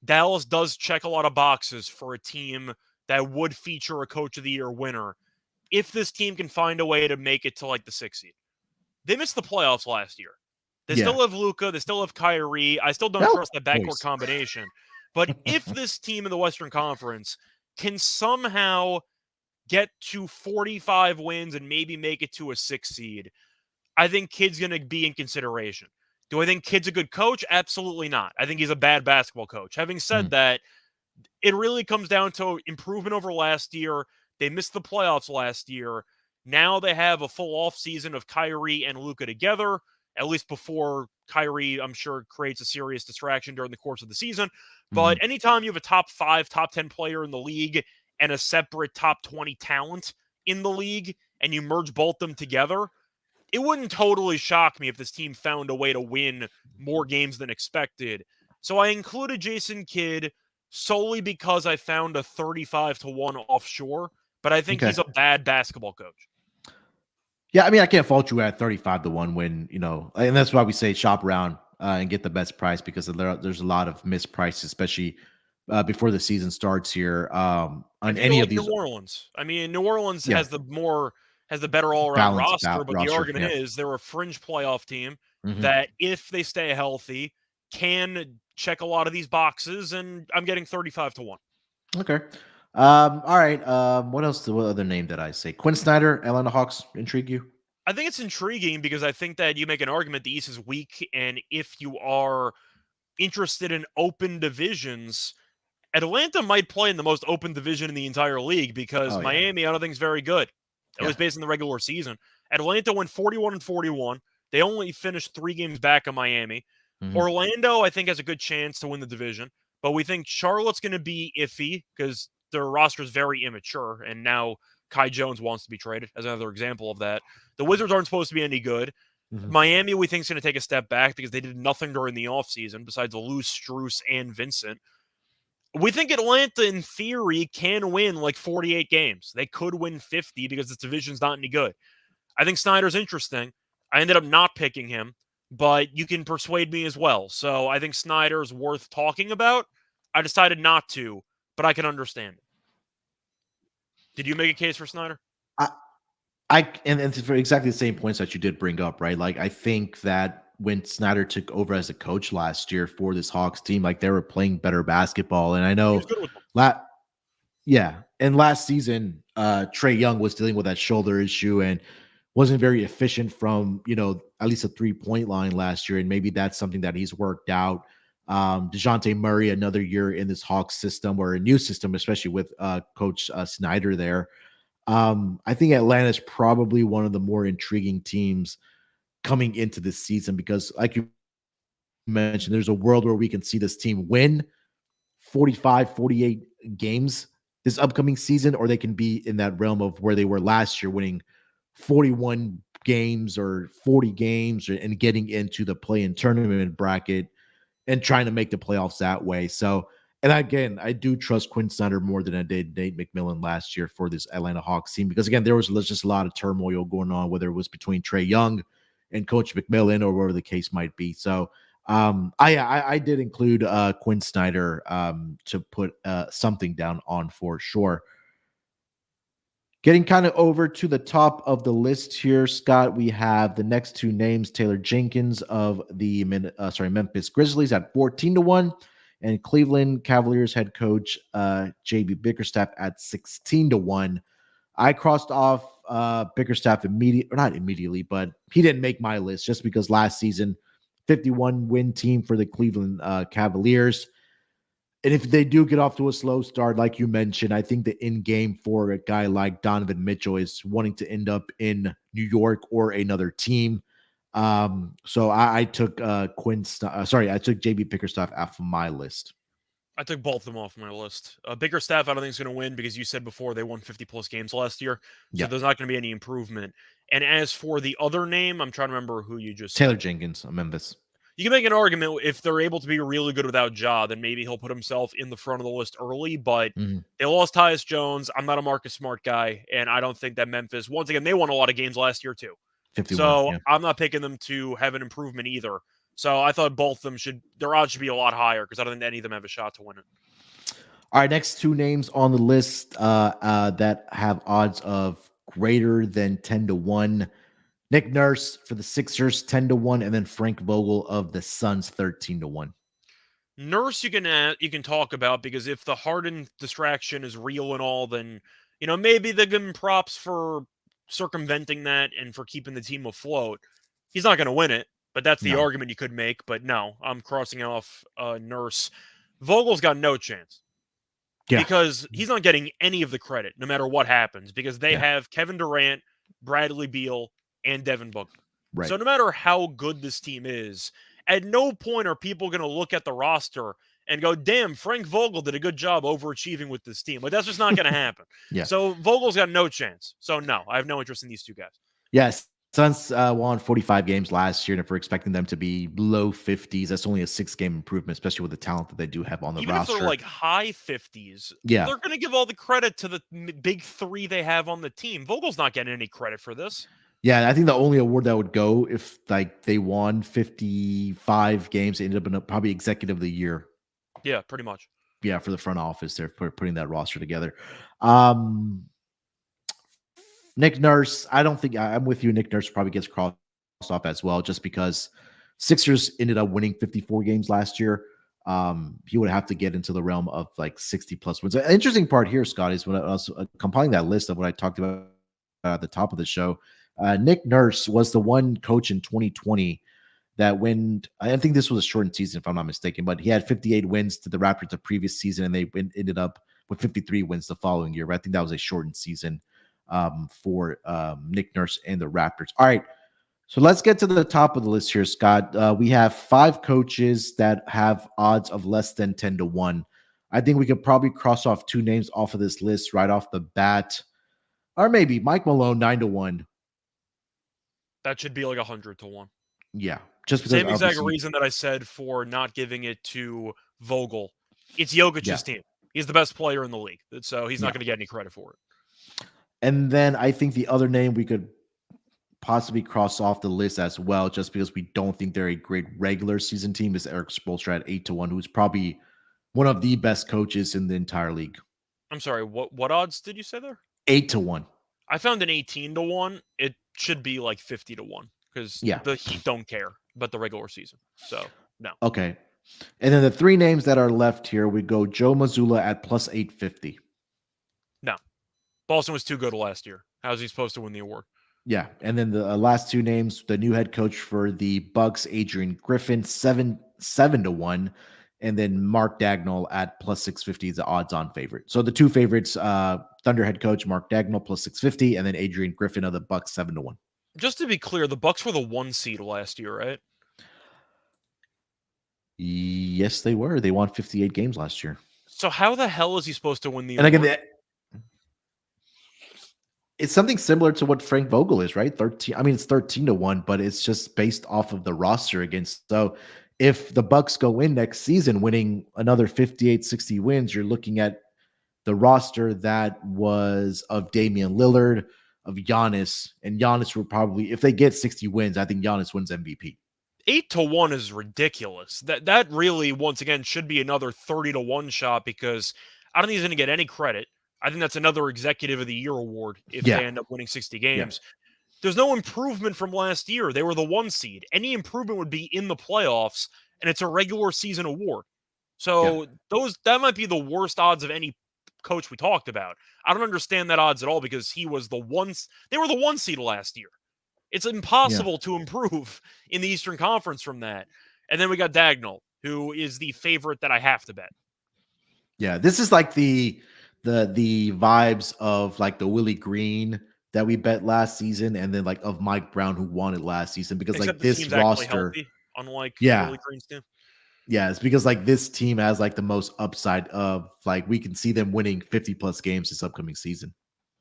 Dallas does check a lot of boxes for a team that would feature a Coach of the Year winner if this team can find a way to make it to like the 6th seed. They missed the playoffs last year. They still have Luka. They still have Kyrie. I still don't trust that backcourt combination. But if this team in the Western Conference can somehow get to 45 wins and maybe make it to a 6 seed, I think Kidd's going to be in consideration. Do I think Kidd's a good coach? Absolutely not. I think he's a bad basketball coach. Having said that, it really comes down to improvement over last year. They missed the playoffs last year. Now they have a full offseason of Kyrie and Luka together, at least before Kyrie, I'm sure, creates a serious distraction during the course of the season. But anytime you have a top 5, top 10 player in the league and a separate top 20 talent in the league, and you merge both them together, it wouldn't totally shock me if this team found a way to win more games than expected. So I included Jason Kidd solely because I found a 35 to 1 offshore, but I think he's a bad basketball coach. Yeah, I mean, I can't fault you at 35 to 1 when, and that's why we say shop around and get the best price, because there's a lot of missed prices, especially before the season starts here on any of these. New Orleans. I mean, New Orleans has the better all-around roster, but the argument is they're a fringe playoff team that, if they stay healthy, can check a lot of these boxes, and I'm getting 35 to 1. Okay. All right. What else? What other name did I say? Quinn Snyder, Atlanta Hawks intrigue you? I think it's intriguing because I think that you make an argument the East is weak, and if you are interested in open divisions, Atlanta might play in the most open division in the entire league, because Miami, I don't think, is very good. It was based on the regular season. Atlanta went 41-41. They only finished 3 games back of Miami. Orlando, I think, has a good chance to win the division, but we think Charlotte's going to be iffy because their roster is very immature, and now Kai Jones wants to be traded as another example of that. The Wizards aren't supposed to be any good. Miami, we think, is going to take a step back because they did nothing during the offseason besides lose Strus and Vincent. We think Atlanta, in theory, can win like 48 games. They could win 50 because this division's not any good. I think Snyder's interesting. I ended up not picking him, but you can persuade me as well. So I think Snyder's worth talking about. I decided not to, but I can understand it. Did you make a case for Snyder? And for exactly the same points that you did bring up, right? Like, I think that when Snyder took over as a coach last year for this Hawks team, like, they were playing better basketball. And I know and last season, Trae Young was dealing with that shoulder issue and wasn't very efficient from, at least a 3-point line last year. And maybe that's something that he's worked out DeJounte Murray, another year in this Hawks system or a new system, especially with Coach Snyder there. I think Atlanta is probably one of the more intriguing teams coming into this season because, like you mentioned, there's a world where we can see this team win 45, 48 games this upcoming season, or they can be in that realm of where they were last year, winning 41 games or 40 games and getting into the play-in tournament bracket and trying to make the playoffs that way. So, and again, I do trust Quinn Snyder more than I did Nate McMillan last year for this Atlanta Hawks team because, again, there was just a lot of turmoil going on, whether it was between Trae Young and Coach McMillan or whatever the case might be. So, I did include Quinn Snyder to put something down on for sure. Getting kind of over to the top of the list here, Scott, we have the next two names: Taylor Jenkins of the Memphis Grizzlies at 14-1, and Cleveland Cavaliers head coach JB Bickerstaff at 16-1. I crossed off Bickerstaff not immediately, but he didn't make my list just because last season, 51 win team for the Cleveland Cavaliers. And if they do get off to a slow start, like you mentioned, I think the end game for a guy like Donovan Mitchell is wanting to end up in New York or another team. So I took I took JB Bickerstaff off of my list. I took both of them off my list. Bickerstaff, I don't think is going to win because you said before they won 50-plus games last year. So there's not going to be any improvement. And as for the other name, I'm trying to remember who you just Taylor said. Jenkins of Memphis. You can make an argument if they're able to be really good without Ja, then maybe he'll put himself in the front of the list early. But they lost Tyus Jones. I'm not a Marcus Smart guy, and I don't think that Memphis, once again, they won a lot of games last year too. 51, so I'm not picking them to have an improvement either. So I thought both of them their odds should be a lot higher because I don't think any of them have a shot to win it. All right, next two names on the list that have odds of greater than 10-1. Nick Nurse for the Sixers, 10-1, and then Frank Vogel of the Suns, 13-1. Nurse you can talk about because if the Harden distraction is real and all, then maybe they give him props for circumventing that and for keeping the team afloat. He's not going to win it, but that's the argument you could make. But no, I'm crossing off Nurse. Vogel's got no chance. Yeah. Because he's not getting any of the credit, no matter what happens, because they have Kevin Durant, Bradley Beal, and Devin Booker. Right. So no matter how good this team is, at no point are people going to look at the roster and go, damn, Frank Vogel did a good job overachieving with this team. Like, that's just not going to happen. So Vogel's got no chance. So no, I have no interest in these two guys. Yes. Suns won 45 games last year, and if we're expecting them to be low 50s, that's only a 6-game improvement, especially with the talent that they do have on the roster. Even if they're like high 50s, they're going to give all the credit to the big three they have on the team. Vogel's not getting any credit for this. Yeah, I think the only award that would go if they won 55 games, they ended up probably executive of the year. Yeah, pretty much. Yeah, for the front office, they're putting that roster together. Nick Nurse, I don't think I'm with you. Nick Nurse probably gets crossed off as well, just because Sixers ended up winning 54 games last year. He would have to get into the realm of like 60+ wins. An interesting part here, Scott, is when I was compiling that list of what I talked about at the top of the show. Nick Nurse was the one coach in 2020 that I think this was a shortened season, if I'm not mistaken, but he had 58 wins to the Raptors the previous season, and they ended up with 53 wins the following year. But I think that was a shortened season for Nick Nurse and the Raptors. All right, so let's get to the top of the list here, Scott. We have 5 coaches that have odds of less than 10-1. I think we could probably cross off 2 names off of this list right off the bat, or maybe Mike Malone 9-1. That should be like 100-1. Yeah, just because same exact reason that I said for not giving it to Vogel. It's Jokic's team. He's the best player in the league, so he's not going to get any credit for it. And then I think the other name we could possibly cross off the list as well, just because we don't think they're a great regular season team, is Eric Spoelstra at 8-1, who's probably one of the best coaches in the entire league. I'm sorry, what odds did you say there? 8-1. I found an 18-1. It should be like 50-1 because the Heat don't care about the regular season. So no. Okay. And then the 3 names that are left here, we go Joe Mazzulla at plus 850. No. Boston was too good last year. How is he supposed to win the award? Yeah. And then the last 2 names, the new head coach for the Bucks, Adrian Griffin, 7-1. and then Mark Dagnall at plus 650 is the odds-on favorite. So the two favorites, Thunder head coach Mark Dagnall plus 650, and then Adrian Griffin of the Bucks 7-1. Just to be clear, the Bucks were the 1 seed last year, right? Yes, they were. They won 58 games last year. So how the hell is he supposed to win the And again, award? it's something similar to what Frank Vogel is, right? 13. I mean, it's 13-1, but it's just based off of the roster against. So if the Bucks go in next season winning another 58, 60 wins, you're looking at the roster that was of Damian Lillard, of Giannis, and Giannis will probably, if they get 60 wins, I think Giannis wins MVP. 8-1 is ridiculous. That really, once again, should be another 30-1 shot because I don't think he's going to get any credit. I think that's another Executive of the Year award if they end up winning 60 games. There's no improvement from last year. They were the 1 seed. Any improvement would be in the playoffs, and it's a regular season award. So that might be the worst odds of any coach we talked about. I don't understand that odds at all because they were the 1 seed last year. It's impossible to improve in the Eastern Conference from that. And then we got Dagnall, who is the favorite that I have to bet. Yeah, this is like the vibes of like the Willie Green that we bet last season, and then like of Mike Brown who won it last season, because Except like the this team's roster, actually healthy, unlike Willie Green's team. Yeah, it's because like this team has like the most upside of like we can see them winning 50 plus games this upcoming season.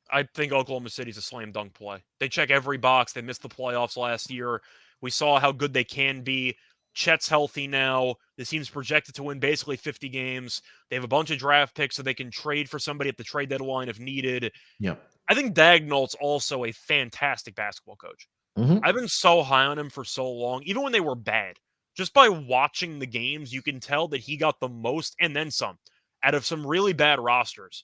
I think Oklahoma City's a slam dunk play. They check every box. They missed the playoffs last year. We saw how good they can be. Chet's healthy now. The team's projected to win basically 50 games. They have a bunch of draft picks so they can trade for somebody at the trade deadline if needed. Yeah. I think Dagnall's also a fantastic basketball coach. Mm-hmm. I've been so high on him for so long, even when they were bad. Just by watching the games, you can tell that he got the most and then some out of some really bad rosters.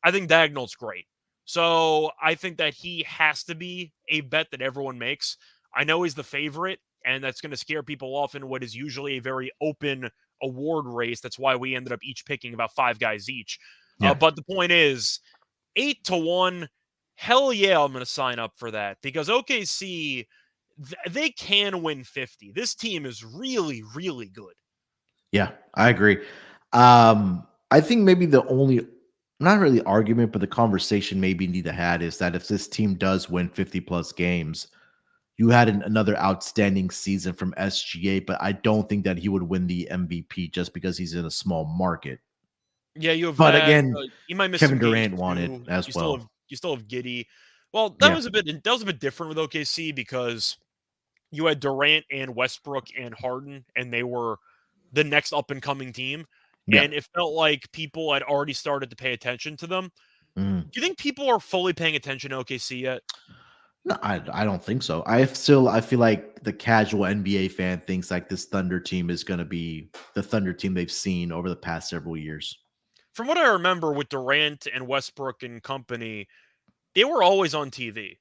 I think Dagnall's great. So I think that he has to be a bet that everyone makes. I know he's the favorite, and that's going to scare people off in what is usually a very open award race. That's why we ended up each picking about 5 guys each. But the point is, 8-1, hell yeah, I'm going to sign up for that because OKC, they can win 50. This team is really, really good. Yeah, I agree. I think maybe the only, not really argument, but the conversation maybe need to have is that if this team does win 50 plus games, you had another outstanding season from SGA, but I don't think that he would win the MVP just because he's in a small market. Yeah, you have but that. Again, You might miss Kevin some games Durant won it too. as well. You still have Giddy. Well, that was a bit different with OKC because you had Durant and Westbrook and Harden, and they were the next up and coming team. And it felt like people had already started to pay attention to them. Do you think people are fully paying attention to OKC yet? No, I don't think so. I feel like the casual NBA fan thinks like this Thunder team is going to be the Thunder team they've seen over the past several years. From what I remember with Durant and Westbrook and company, they were always on TV.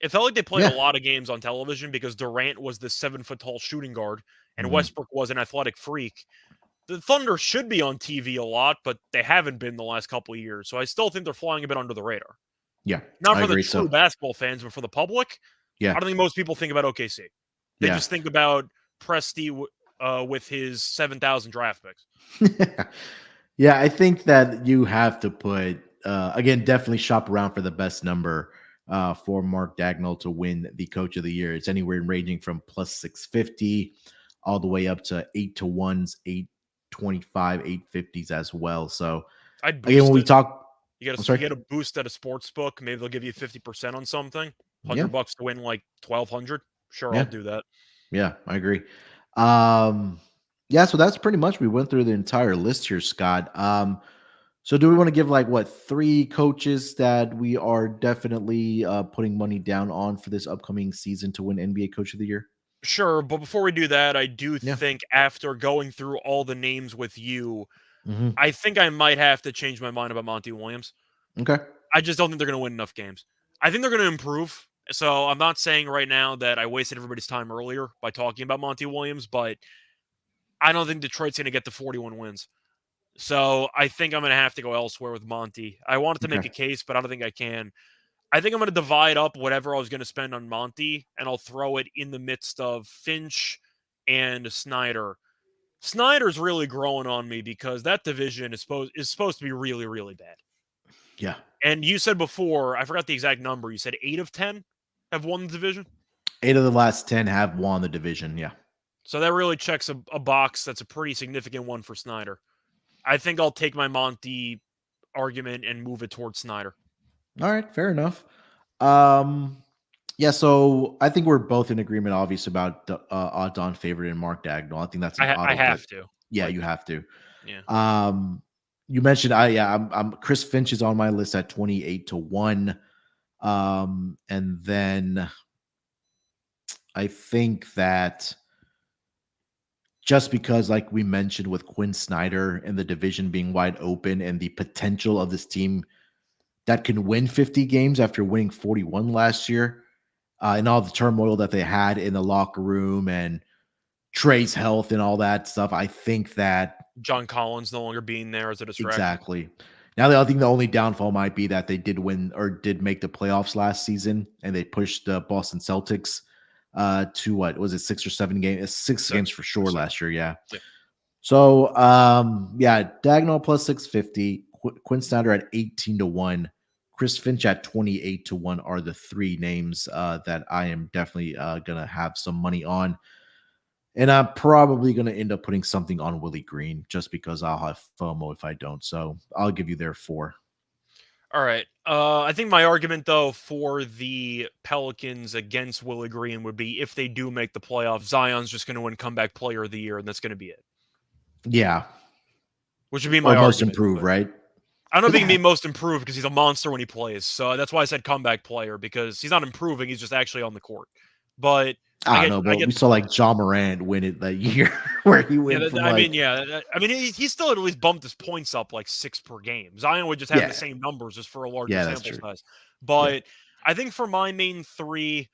It felt like they played a lot of games on television because Durant was the 7-foot-tall shooting guard and Westbrook was an athletic freak. The Thunder should be on TV a lot, but they haven't been the last couple of years. So I still think they're flying a bit under the radar. Yeah. Not for the true basketball fans, but for the public. Yeah. I don't think most people think about OKC. They just think about Presti with his 7,000 draft picks. Yeah, I think that you have to put, again, definitely shop around for the best number for Mark Dagnall to win the Coach of the Year. It's anywhere ranging from plus 650 all the way up to 8-1s, 825, 850s as well. So again, when we talk, you get a boost at a sports book. Maybe they'll give you 50% on something. $100 to win like 1,200. Sure, I'll do that. Yeah, I agree. Yeah, so that's pretty much, we went through the entire list here, Scott. So do we want to give like 3 coaches that we are definitely putting money down on for this upcoming season to win NBA Coach of the Year? Sure, but before we do that, I do think after going through all the names with you, I think I might have to change my mind about Monty Williams. Okay. I just don't think they're going to win enough games. I think they're going to improve. So I'm not saying right now that I wasted everybody's time earlier by talking about Monty Williams, but I don't think Detroit's going to get to 41 wins. So I think I'm going to have to go elsewhere with Monty. I wanted to make a case, but I don't think I can. I think I'm going to divide up whatever I was going to spend on Monty, and I'll throw it in the midst of Finch and Snyder. Snyder's really growing on me because that division is supposed to be really, really bad. Yeah. And you said before, I forgot the exact number. You said 8 of 10 have won the division. 8 of the last 10 have won the division. Yeah. So that really checks a box. That's a pretty significant one for Snyder. I think I'll take my Monty argument and move it towards Snyder. All right. Fair enough. Yeah, so I think we're both in agreement, obviously, about odds-on favorite and Mark Dagnall. I think that's an I auto. have to. Yeah, you have to. Yeah. You mentioned I'm Chris Finch is on my list at 28-1. And then I think that just because, like we mentioned, with Quinn Snyder and the division being wide open and the potential of this team that can win 50 games after winning 41 last year, and all the turmoil that they had in the locker room and Trey's health and all that stuff, I think that John Collins no longer being there as a distraction. exactly. Now, I think the only downfall might be that they did win or did make the playoffs last season, and they pushed the Boston Celtics to what was it, 6 or 7 games? 6 games for sure last year. Yeah. So, yeah, Dagnall plus 650, Quinn Snyder at 18-1, Chris Finch at 28-1 are the 3 names that I am definitely gonna have some money on. And I'm probably going to end up putting something on Willie Green just because I'll have FOMO if I don't. So I'll give you their 4. All right. I think my argument, though, for the Pelicans against Willie Green would be if they do make the playoffs, Zion's just going to win comeback player of the year, and that's going to be it. Yeah. Which would be my or most argument, improved, right? I don't know if he can be most improved because he's a monster when he plays. So that's why I said comeback player, because he's not improving. He's just actually on the court. But I don't know, but we saw like John Morant win it that year where he went from he still at least bumped his points up like 6 per game. Zion would just have the same numbers just for a larger sample size. But I think for my main 3,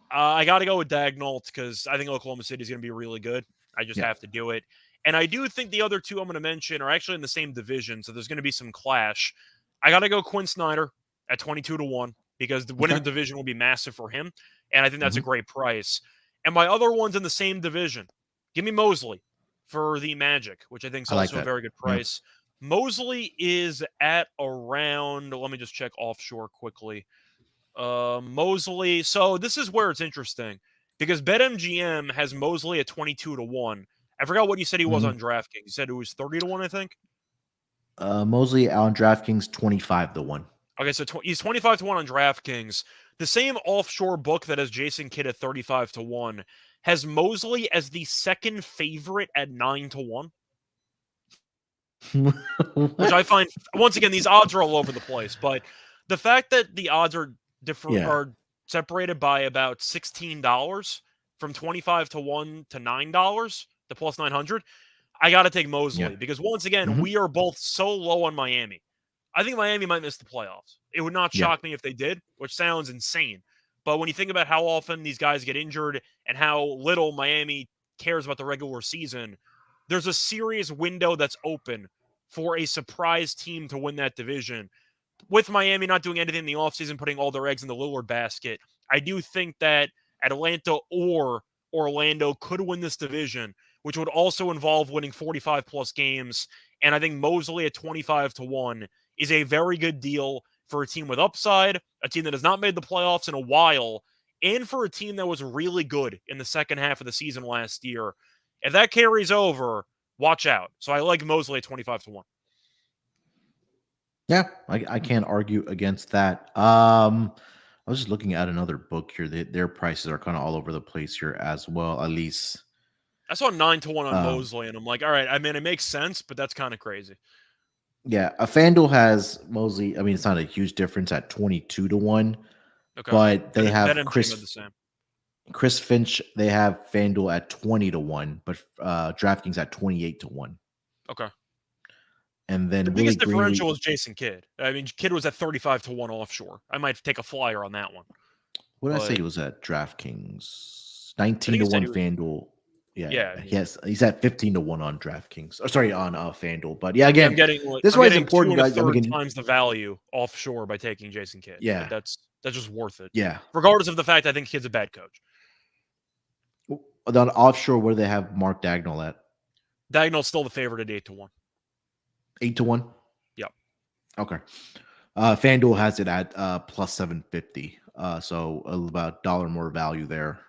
I got to go with Dagnall because I think Oklahoma City is going to be really good. I just have to do it. And I do think the other 2 I'm going to mention are actually in the same division, so there's going to be some clash. I got to go Quinn Snyder at 22-1 because winning the division will be massive for him, and I think that's a great price. And my other one's in the same division. Give me Mosley for the Magic, which I think is also a very good price. Yep. Mosley is at around, let me just check offshore quickly. Mosley, so this is where it's interesting because BetMGM has Mosley at 22-1. I forgot what you said he was on DraftKings. You said it was 30-1, I think? Mosley on DraftKings 25-1. Okay, so he's 25-1 on DraftKings. The same offshore book that has Jason Kidd at 35-1 has Mosley as the second favorite at 9-1. Which I find, once again, these odds are all over the place. But the fact that the odds are different are separated by about $16 from 25-1 to $9 to plus 900. I got to take Mosley because once again, we are both so low on Miami. I think Miami might miss the playoffs. It would not shock me if they did, which sounds insane. But when you think about how often these guys get injured and how little Miami cares about the regular season, there's a serious window that's open for a surprise team to win that division. With Miami not doing anything in the offseason, putting all their eggs in the Lillard basket, I do think that Atlanta or Orlando could win this division, which would also involve winning 45-plus games. And I think Mosley at 25-1 is a very good deal for a team with upside, a team that has not made the playoffs in a while, and for a team that was really good in the second half of the season last year. If that carries over, watch out. So I like Mosley at 25-1. Yeah, I can't argue against that. I was just looking at another book here. Their prices are kind of all over the place here as well, at least. I saw 9-1 on Mosley, and I'm like, all right, I mean, it makes sense, but that's kind of crazy. Yeah, a FanDuel has Mosley. I mean, it's not a huge difference at 22-1, but they have Chris Finch. They have FanDuel at 20-1, but DraftKings at 28-1. Okay. And then the biggest differential is Jason Kidd. I mean, Kidd was at 35-1 offshore. I might take a flyer on that one. What did I say? He was at DraftKings 19-1 FanDuel. Yeah. He's at 15-1 on DraftKings. Or sorry, on FanDuel. But yeah, again, this one is important, guys. Times the value offshore by taking Jason Kidd. Yeah, that's just worth it. Yeah, regardless of the fact I think Kidd's a bad coach. On offshore, where do they have Mark Dagnall at? Dagnall's still the favorite at 8-1. 8-1. Yep. Okay. FanDuel has it at plus 750. So about $1 more value there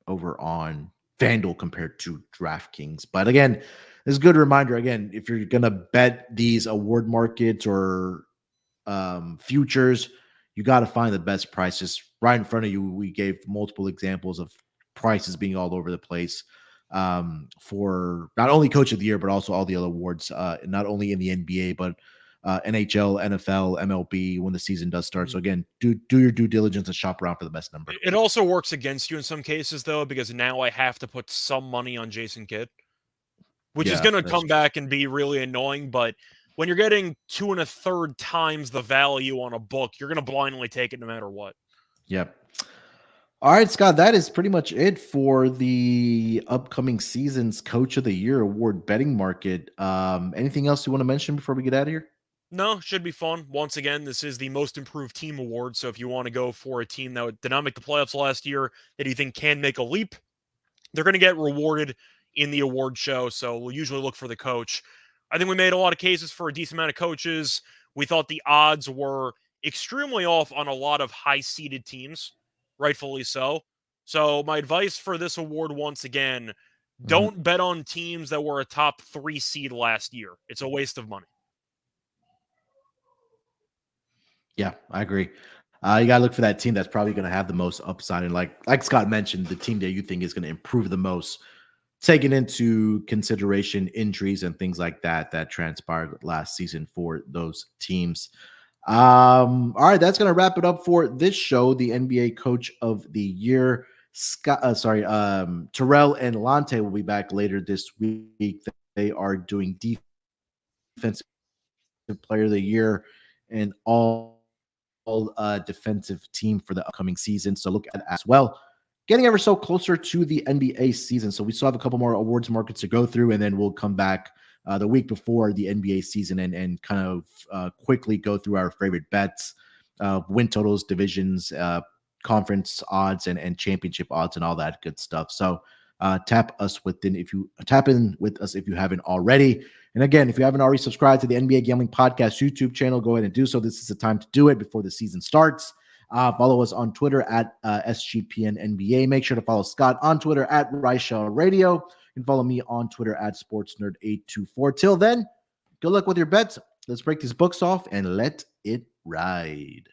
over on FanDuel compared to DraftKings. But again, this is a good reminder. Again, if you're going to bet these award markets or futures, you got to find the best prices right in front of you. We gave multiple examples of prices being all over the place for not only Coach of the Year, but also all the other awards, not only in the NBA, but NHL, NFL, MLB when the season does start. So again, do your due diligence and shop around for the best number. It also works against you in some cases, though, because now I have to put some money on Jason Kidd, which is going to come back and be really annoying. But when you're getting 2 1/3 times the value on a book, you're going to blindly take it no matter what. Yep. All right, Scott, that is pretty much it for the upcoming season's Coach of the Year award betting market. Anything else you want to mention before we get out of here? No, should be fun. Once again, this is the most improved team award. So if you want to go for a team that did not make the playoffs last year that you think can make a leap, they're going to get rewarded in the award show. So we'll usually look for the coach. I think we made a lot of cases for a decent amount of coaches. We thought the odds were extremely off on a lot of high-seeded teams, rightfully so. So my advice for this award, once again, don't bet on teams that were a top 3 seed last year. It's a waste of money. Yeah, I agree. You got to look for that team that's probably going to have the most upside. And like Scott mentioned, the team that you think is going to improve the most, taking into consideration injuries and things like that transpired last season for those teams. All right, that's going to wrap it up for this show, the NBA Coach of the Year. Terrell and Lante will be back later this week. They are doing Defensive Player of the Year and all defensive team for the upcoming season. So look at that as well. Getting ever so closer to the NBA season. So we still have a couple more awards markets to go through, and then we'll come back the week before the NBA season and kind of quickly go through our favorite bets, win totals, divisions, conference odds, and championship odds, and all that good stuff. So tap in with us if you haven't already. And again, if you haven't already subscribed to the NBA Gambling Podcast YouTube channel, go ahead and do so. This is the time to do it before the season starts. Follow us on Twitter at SGPN NBA. Make sure to follow Scott on Twitter at Reichel Radio. And follow me on Twitter at SportsNerd824. Till then, good luck with your bets. Let's break these books off and let it ride.